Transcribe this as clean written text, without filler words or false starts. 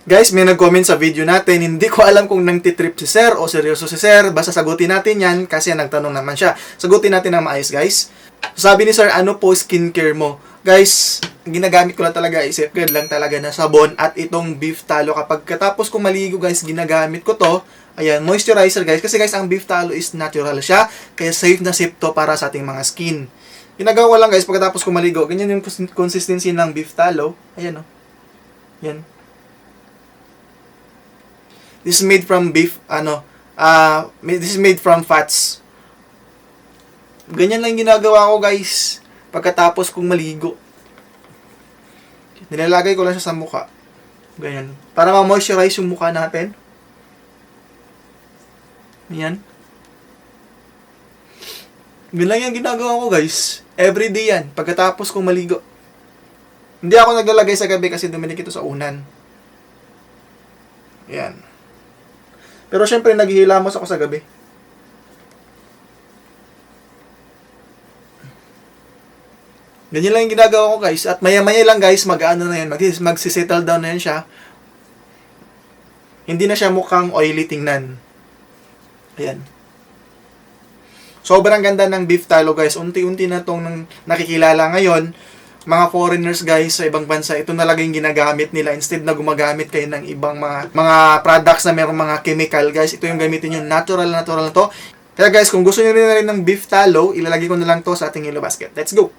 Guys, may nag-comment sa video natin, hindi ko alam kung nangtitrip si Sir o seryoso si Sir. Basta sagutin natin yan kasi nagtanong naman siya. Sagutin natin ng maayos, guys. Sabi ni Sir, ano po skincare mo? Guys, ginagamit ko lang talaga, isipgad lang talaga na sabon at itong beef talo. Kapag katapos kong maligo, guys, ginagamit ko to. Ayan, moisturizer, guys. Kasi guys, ang beef talo is natural siya. Kaya safe na safe to para sa ating mga skin. Ginagawa lang, guys, pagkatapos kong maligo. Ganyan yung consistency ng beef talo. Ayan, o. Yan. This is made from beef, this is made from fats. Ganyan lang ginagawa ko, guys, pagkatapos kong maligo. Nilalagay ko lang siya sa mukha. Ganyan. Para ma-moisturize yung mukha natin. Yan. Ganyan lang yung ginagawa ko, guys. Everyday yan, pagkatapos kong maligo. Hindi ako naglalagay sa gabi kasi duminik ito sa unan. Yan. Pero syempre, naghihilamos ako sa gabi. Ganyan lang yung ginagawa ko, guys. At maya-maya lang, guys, mag-ano na yan. Magsisettle down na yan siya. Hindi na siya mukhang oily tingnan. Ayan. Sobrang ganda ng beef talo, guys. Unti-unti na itong nakikilala ngayon. Mga foreigners, guys, sa ibang bansa, ito na lang yung ginagamit nila. Instead na gumagamit kayo ng ibang mga products na mayroong mga chemical, guys, ito yung gamitin nyo. Natural na to. Kaya, guys, kung gusto nyo rin ng beef talo, ilalagay ko na lang to sa ating yellow basket. Let's go!